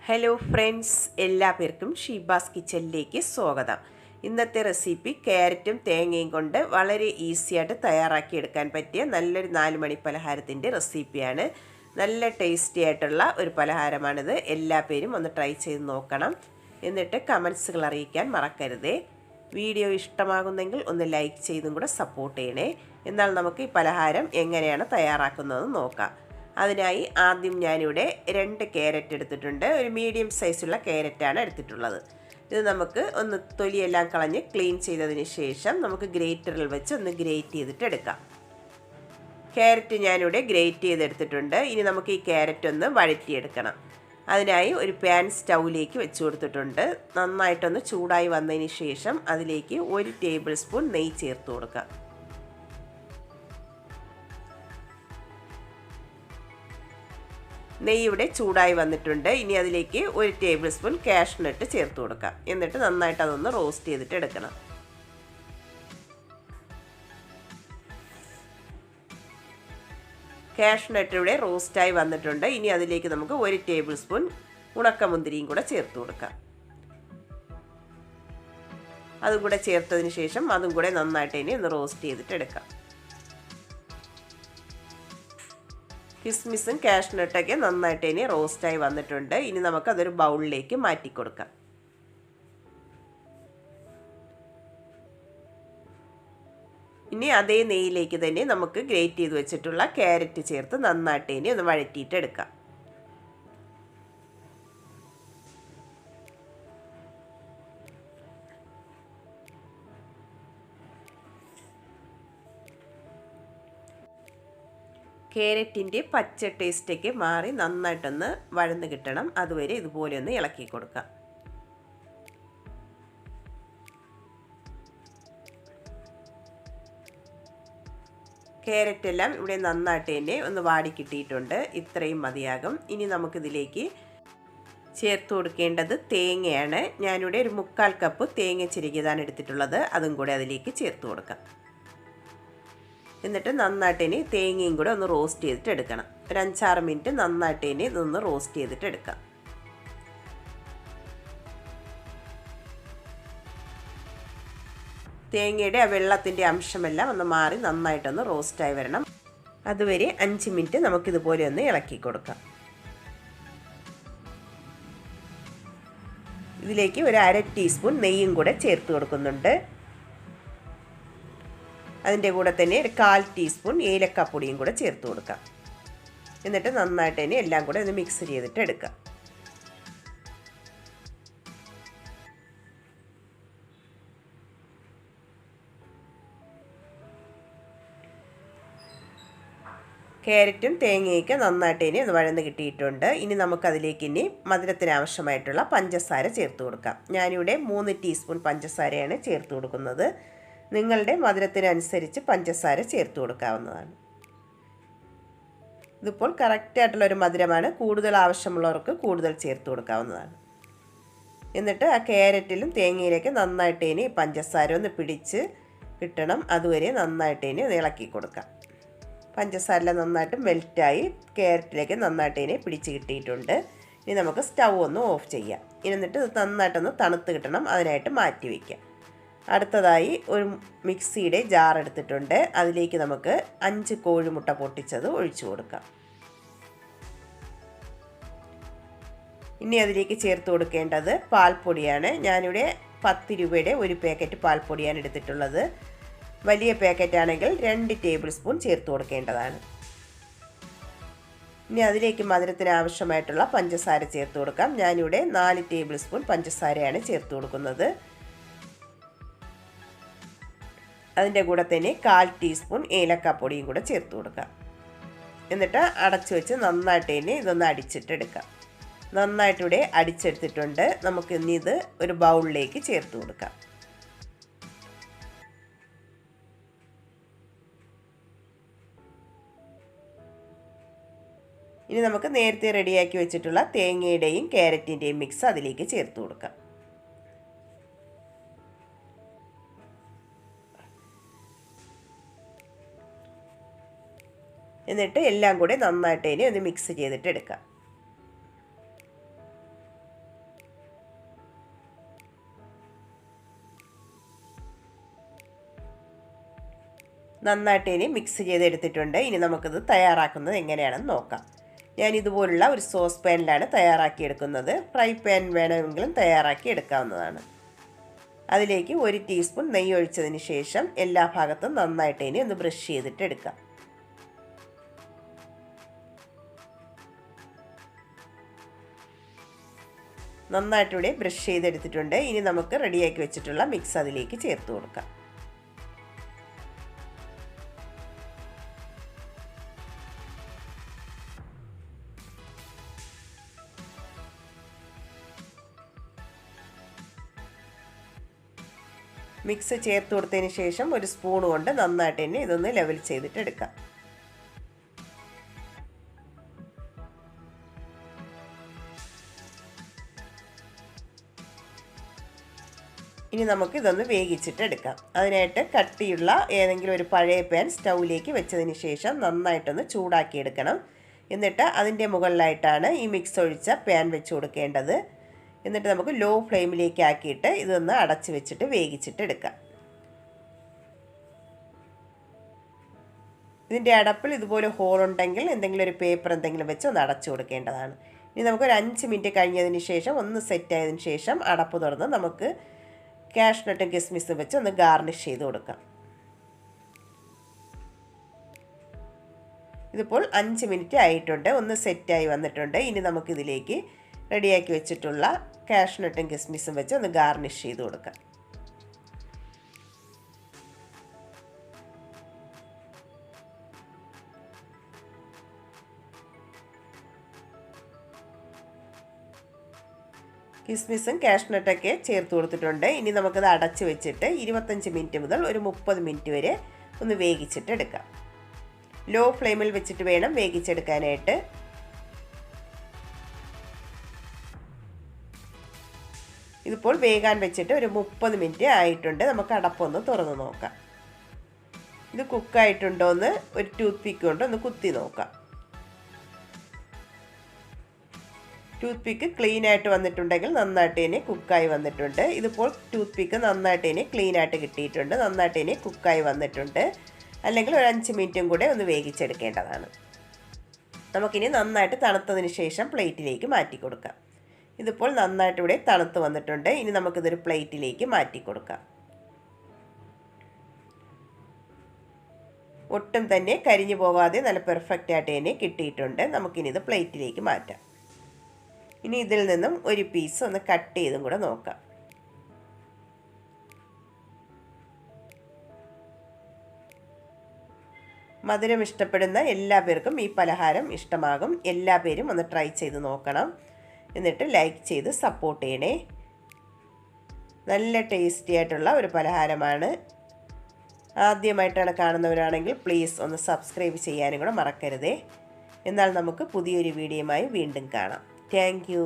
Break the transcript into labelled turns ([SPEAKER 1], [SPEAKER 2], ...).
[SPEAKER 1] Hello friends, എല്ലാവർക്കും ഷീബാസ് കിച്ചണിലേക്ക് സ്വാഗതം. ഇന്നത്തെ റെസിപ്പി ക്യാരറ്റും തേങ്ങയും കൊണ്ട് വളരെ ഈസിയായിട്ട് തയ്യാറാക്കിയെടുക്കാൻ പറ്റിയ നല്ലൊരു 4 മണി പലഹാരത്തിൻ്റെ റെസിപ്പിയാണ്. നല്ല ടേസ്റ്റി ആയിട്ടുള്ള ഒരു പലഹാരമാണിത്. എല്ലാ പേരും ഒന്ന് ട്രൈ ചെയ്ത് നോക്കണം. എന്നിട്ട് കമൻസുകൾ അറിയിക്കാൻ മറക്കരുതേ. വീഡിയോ ഇഷ്ടമാകുന്നെങ്കിൽ ഒന്ന് ലൈക്ക് ചെയ്തും കൂടെ സപ്പോർട്ട് ചെയ്യണേ. എന്നാൽ നമുക്ക് ഈ പലഹാരം എങ്ങനെയാണ് തയ്യാറാക്കുന്നതെന്ന് നോക്കാം. അതിനായി ആദ്യം ഞാനിവിടെ 2 ക്യാരറ്റ് എടുത്തിട്ടുണ്ട്. ഒരു മീഡിയം സൈസുള്ള ക്യാരറ്റാണ് എടുത്തിട്ടുള്ളത്. ഇത് നമുക്ക് ഒന്ന് തൊലിയെല്ലാം കളഞ്ഞ് ക്ലീൻ ചെയ്തതിന് ശേഷം നമുക്ക് ഗ്രേറ്ററിൽ വെച്ച് ഒന്ന് ഗ്രേറ്റ് ചെയ്തിട്ട് എടുക്കാം. ക്യാരറ്റ് ഞാനിവിടെ ഗ്രേറ്റ് ചെയ്തെടുത്തിട്ടുണ്ട്. ഇനി നമുക്ക് ഈ ക്യാരറ്റ് ഒന്ന് വഴറ്റിയെടുക്കണം. അതിനായി ഒരു പാൻ സ്റ്റൗവിലേക്ക് വെച്ച് കൊടുത്തിട്ടുണ്ട്. നന്നായിട്ടൊന്ന് ചൂടായി വന്നതിന് ശേഷം അതിലേക്ക് 1 ടേബിൾ സ്പൂൺ നെയ്യ് ചേർത്ത് കൊടുക്കാം. നെയ്യ് ഇവിടെ ചൂടായി വന്നിട്ടുണ്ട്. ഇനി അതിലേക്ക് 1 ടേബിൾ സ്പൂൺ കാഷ്നട്ട് ചേർത്ത് കൊടുക്കാം. എന്നിട്ട് നന്നായിട്ട് അതൊന്ന് റോസ്റ്റ് ചെയ്തിട്ട് എടുക്കണം. കാഷ്നട്ട് ഇവിടെ റോസ്റ്റായി വന്നിട്ടുണ്ട്. ഇനി അതിലേക്ക് നമുക്ക് 1 ടേബിൾ സ്പൂൺ ഉണക്കമുന്തിരിയും കൂടെ ചേർത്ത് കൊടുക്കാം. അതും കൂടെ ചേർത്തതിന് ശേഷം അതും കൂടെ നന്നായിട്ട് ഇനി ഒന്ന് റോസ്റ്റ് ചെയ്തിട്ട് എടുക്കാം. കിസ്മിസും കാഷ്നട്ടൊക്കെ നന്നായിട്ട് ഇനി റോസ്റ്റായി വന്നിട്ടുണ്ട്. ഇനി നമുക്കതൊരു ബൗളിലേക്ക് മാറ്റി കൊടുക്കാം. ഇനി അതേ നെയ്യിലേക്ക് തന്നെ നമുക്ക് ഗ്രേറ്റ് ചെയ്ത് വെച്ചിട്ടുള്ള ക്യാരറ്റ് ചേർത്ത് നന്നായിട്ട് ഇനി ഒന്ന് വഴറ്റിയിട്ട് എടുക്കാം. ക്യാരറ്റിൻ്റെ പച്ച ടേസ്റ്റൊക്കെ മാറി നന്നായിട്ടൊന്ന് വഴന്ന് കിട്ടണം. അതുവരെ ഇതുപോലെ ഒന്ന് ഇളക്കി കൊടുക്കാം. ക്യാരറ്റെല്ലാം ഇവിടെ നന്നായിട്ട് തന്നെ ഒന്ന് വാടി കിട്ടിയിട്ടുണ്ട്. ഇത്രയും മതിയാകും. ഇനി നമുക്കിതിലേക്ക് ചേർത്ത് കൊടുക്കേണ്ടത് തേങ്ങയാണ്. ഞാനിവിടെ ഒരു 1/4 കപ്പ് തേങ്ങ ചിരകിയതാണ് എടുത്തിട്ടുള്ളത്. അതും കൂടെ അതിലേക്ക് ചേർത്ത് കൊടുക്കാം. എന്നിട്ട് നന്നായിട്ട് ഇനി തേങ്ങയും കൂടെ ഒന്ന് റോസ്റ്റ് ചെയ്തിട്ട് എടുക്കണം. ഒരു 5-6 മിനിറ്റ് നന്നായിട്ട് ഇനി ഇതൊന്ന് റോസ്റ്റ് ചെയ്തിട്ട് എടുക്കാം. തേങ്ങയുടെ ആ വെള്ളത്തിൻ്റെ അംശമെല്ലാം ഒന്ന് മാറി നന്നായിട്ടൊന്ന് റോസ്റ്റായി വരണം. അതുവരെ 5 മിനിറ്റ് നമുക്കിതുപോലെ ഒന്ന് ഇളക്കി കൊടുക്കാം. ഇതിലേക്ക് ഒരു 1/2 ടീസ്പൂൺ നെയ്യും കൂടെ ചേർത്ത് കൊടുക്കുന്നുണ്ട്. അതിൻ്റെ കൂടെ തന്നെ ഒരു 1/4 ടീസ്പൂൺ ഏലക്കാപ്പൊടിയും കൂടെ ചേർത്ത് കൊടുക്കാം. എന്നിട്ട് നന്നായിട്ട് തന്നെ എല്ലാം കൂടെ ഒന്ന് മിക്സ് ചെയ്തിട്ട് എടുക്കാം. ക്യാരറ്റും തേങ്ങയൊക്കെ നന്നായിട്ട് ഇനി ഒന്ന് വഴന്ന് കിട്ടിയിട്ടുണ്ട്. ഇനി നമുക്കതിലേക്ക് ഇനി മധുരത്തിന് ആവശ്യമായിട്ടുള്ള പഞ്ചസാര ചേർത്ത് കൊടുക്കാം. ഞാനിവിടെ 3 ടീസ്പൂൺ പഞ്ചസാരയാണ് ചേർത്ത് കൊടുക്കുന്നത്. നിങ്ങളുടെ മധുരത്തിനനുസരിച്ച് പഞ്ചസാര ചേർത്ത് കൊടുക്കാവുന്നതാണ്. ഇതിപ്പോൾ കറക്റ്റായിട്ടുള്ളൊരു മധുരമാണ്. കൂടുതൽ ആവശ്യമുള്ളവർക്ക് കൂടുതൽ ചേർത്ത് കൊടുക്കാവുന്നതാണ്. എന്നിട്ട് ആ ക്യാരറ്റിലും തേങ്ങയിലേക്ക് നന്നായിട്ട് ഇനി പഞ്ചസാര ഒന്ന് പിടിച്ച് കിട്ടണം. അതുവരെ നന്നായിട്ട് ഇനി ഇളക്കി കൊടുക്കാം. പഞ്ചസാര നന്നായിട്ട് മെൽറ്റായി ക്യാരറ്റിലേക്ക് നന്നായിട്ട് ഇനി പിടിച്ച് കിട്ടിയിട്ടുണ്ട്. ഇനി നമുക്ക് സ്റ്റൗ ഒന്ന് ഓഫ് ചെയ്യാം. എന്നിട്ട് നന്നായിട്ടൊന്ന് തണുത്ത് കിട്ടണം. അതിനായിട്ട് മാറ്റി വയ്ക്കാം. അടുത്തതായി ഒരു മിക്സിയുടെ ജാർ എടുത്തിട്ടുണ്ട്. അതിലേക്ക് നമുക്ക് 5 കോഴിമുട്ട പൊട്ടിച്ചത് ഒഴിച്ചു കൊടുക്കാം. ഇനി അതിലേക്ക് ചേർത്ത് കൊടുക്കേണ്ടത് പാൽപ്പൊടിയാണ്. ഞാനിവിടെ 10 രൂപയുടെ ഒരു പാക്കറ്റ് പാൽപ്പൊടിയാണ് എടുത്തിട്ടുള്ളത്. വലിയ പാക്കറ്റ് ആണെങ്കിൽ 2 ടേബിൾ സ്പൂൺ ചേർത്ത് കൊടുക്കേണ്ടതാണ്. ഇനി അതിലേക്ക് മധുരത്തിന് ആവശ്യമായിട്ടുള്ള പഞ്ചസാര ചേർത്ത് കൊടുക്കാം. ഞാനിവിടെ 4 ടേബിൾ സ്പൂൺ പഞ്ചസാരയാണ് ചേർത്ത് കൊടുക്കുന്നത്. അതിൻ്റെ കൂടെ തന്നെ 1/4 ടീസ്പൂൺ ഏലക്കാപ്പൊടിയും കൂടെ ചേർത്ത് കൊടുക്കാം. എന്നിട്ട് അടച്ചു വെച്ച് നന്നായിട്ട് തന്നെ ഇതൊന്ന് അടിച്ചിട്ടെടുക്കാം. നന്നായിട്ടിവിടെ അടിച്ചെടുത്തിട്ടുണ്ട്. നമുക്ക് ഇനി ഇത് ഒരു ബൗളിലേക്ക് ചേർത്ത് കൊടുക്കാം. ഇനി നമുക്ക് നേരത്തെ റെഡിയാക്കി വെച്ചിട്ടുള്ള തേങ്ങയുടെയും ക്യാരറ്റിൻ്റെയും മിക്സ് അതിലേക്ക് ചേർത്ത് കൊടുക്കാം. എന്നിട്ട് എല്ലാം കൂടെ നന്നായിട്ട് ഇനി ഒന്ന് മിക്സ് ചെയ്തിട്ട് എടുക്കാം. നന്നായിട്ട് ഇനി മിക്സ് ചെയ്തെടുത്തിട്ടുണ്ട്. ഇനി നമുക്കിത് തയ്യാറാക്കുന്നത് എങ്ങനെയാണെന്ന് നോക്കാം. ഞാൻ ഇതുപോലുള്ള ഒരു സോസ് പാനിലാണ് തയ്യാറാക്കിയെടുക്കുന്നത്. ഫ്രൈ പാൻ വേണമെങ്കിലും തയ്യാറാക്കി എടുക്കാവുന്നതാണ്. അതിലേക്ക് 1 ടീസ്പൂൺ നെയ്യ് ഒഴിച്ചതിന് ശേഷം എല്ലാ ഭാഗത്തും നന്നായിട്ട് ഇനി ഒന്ന് ബ്രഷ് ചെയ്തിട്ട് എടുക്കാം. നന്നായിട്ടിവിടെ ബ്രഷ് ചെയ്തെടുത്തിട്ടുണ്ട്. ഇനി നമുക്ക് റെഡിയാക്കി വെച്ചിട്ടുള്ള മിക്സ് അതിലേക്ക് ചേർത്ത് കൊടുക്കാം. മിക്സ് ചേർത്ത് കൊടുത്തതിന് ശേഷം ഒരു സ്പൂൺ കൊണ്ട് നന്നായിട്ട് തന്നെ ഇതൊന്ന് ലെവൽ ചെയ്തിട്ട് എടുക്കാം. ഇനി നമുക്ക് ഇതൊന്ന് വേവിച്ചിട്ട് എടുക്കാം. അതിനായിട്ട് കട്ടിയുള്ള ഏതെങ്കിലും ഒരു പഴയ പാൻ സ്റ്റൗവിലേക്ക് വെച്ചതിന് ശേഷം നന്നായിട്ടൊന്ന് ചൂടാക്കി എടുക്കണം. എന്നിട്ട് അതിൻ്റെ മുകളിലായിട്ടാണ് ഈ മിക്സ് ഒഴിച്ച പാൻ വെച്ച് കൊടുക്കേണ്ടത്. എന്നിട്ട് നമുക്ക് ലോ ഫ്ലെയിമിലേക്ക് ആക്കിയിട്ട് ഇതൊന്ന് അടച്ച് വെച്ചിട്ട് വേവിച്ചിട്ട് എടുക്കാം. ഇതിൻ്റെ അടപ്പിൽ ഇതുപോലെ ഹോളുണ്ടെങ്കിൽ എന്തെങ്കിലും ഒരു പേപ്പർ എന്തെങ്കിലും വെച്ച് ഒന്ന് അടച്ചു കൊടുക്കേണ്ടതാണ്. ഇനി നമുക്കൊരു 5 മിനിറ്റ് കഴിഞ്ഞതിന് ശേഷം ഒന്ന് സെറ്റായതിന് ശേഷം അടപ്പ് തുറന്ന് നമുക്ക് കാഷ്നട്ടും കിസ്മിസും വെച്ച് ഒന്ന് ഗാർണിഷ് ചെയ്ത് കൊടുക്കാം. ഇതിപ്പോൾ 5 മിനിറ്റ് ആയിട്ടുണ്ട്. ഒന്ന് സെറ്റായി വന്നിട്ടുണ്ട്. ഇനി നമുക്കിതിലേക്ക് റെഡിയാക്കി വെച്ചിട്ടുള്ള കാഷ്നട്ടും കിസ്മിസും വെച്ച് ഒന്ന് ഗാർണിഷ് ചെയ്ത് കൊടുക്കാം. കിസ്മിസും കാഷ്നട്ടൊക്കെ ചേർത്ത് കൊടുത്തിട്ടുണ്ട്. ഇനി നമുക്കത് അടച്ച് വെച്ചിട്ട് 25 മിനിറ്റ് മുതൽ ഒരു 30 മിനിറ്റ് വരെ ഒന്ന് വേവിച്ചിട്ട് എടുക്കാം. ലോ ഫ്ലെയിമിൽ വെച്ചിട്ട് വേണം വേവിച്ചെടുക്കാനായിട്ട്. ഇതിപ്പോൾ വേകാൻ വെച്ചിട്ട് ഒരു 30 മിനിറ്റ് ആയിട്ടുണ്ട്. നമുക്ക് അടപ്പൊന്ന് തുറന്ന് നോക്കാം. ഇത് കുക്കായിട്ടുണ്ടോ എന്ന് ഒരു ടൂത്ത് പിക്ക് കൊണ്ട് ഒന്ന് കുത്തി നോക്കാം. ടൂത്ത് പിക്ക് ക്ലീൻ ആയിട്ട് വന്നിട്ടുണ്ടെങ്കിൽ നന്നായിട്ട് തന്നെ കുക്കായി വന്നിട്ടുണ്ട്. ഇതിപ്പോൾ ടൂത്ത് പിക്ക് നന്നായിട്ട് തന്നെ ക്ലീൻ ആയിട്ട് കിട്ടിയിട്ടുണ്ട്. നന്നായിട്ട് തന്നെ കുക്കായി വന്നിട്ടുണ്ട്. അല്ലെങ്കിൽ ഒരു 5 മിനിറ്റും കൂടെ ഒന്ന് വേവിച്ചെടുക്കേണ്ടതാണ്. നമുക്കിനി നന്നായിട്ട് തണുത്തതിന് ശേഷം പ്ലേറ്റിലേക്ക് മാറ്റി കൊടുക്കാം. ഇതിപ്പോൾ നന്നായിട്ട് ഇവിടെ തണുത്ത് വന്നിട്ടുണ്ട്. ഇനി നമുക്കിതൊരു പ്ലേറ്റിലേക്ക് മാറ്റി കൊടുക്കാം. ഒട്ടും തന്നെ കരിഞ്ഞു പോകാതെ നല്ല പെർഫെക്റ്റ് ആയിട്ട് തന്നെ കിട്ടിയിട്ടുണ്ട്. നമുക്കിനി ഇത് പ്ലേറ്റിലേക്ക് മാറ്റാം. ഇനി ഇതിൽ നിന്നും ഒരു പീസ് ഒന്ന് കട്ട് ചെയ്തും കൂടെ നോക്കാം. മധുരം ഇഷ്ടപ്പെടുന്ന എല്ലാ പേർക്കും ഈ പലഹാരം ഇഷ്ടമാകും. എല്ലാ പേരും ഒന്ന് ട്രൈ ചെയ്ത് നോക്കണം. എന്നിട്ട് ലൈക്ക് ചെയ്ത് സപ്പോർട്ട് ചെയ്യണേ. നല്ല ടേസ്റ്റി ആയിട്ടുള്ള ഒരു പലഹാരമാണ്. ആദ്യമായിട്ടാണ് കാണുന്നവരാണെങ്കിൽ പ്ലീസ് ഒന്ന് സബ്സ്ക്രൈബ് ചെയ്യാനും കൂടെ മറക്കരുതേ. എന്നാൽ നമുക്ക് പുതിയൊരു വീഡിയോയുമായി വീണ്ടും കാണാം. Thank you.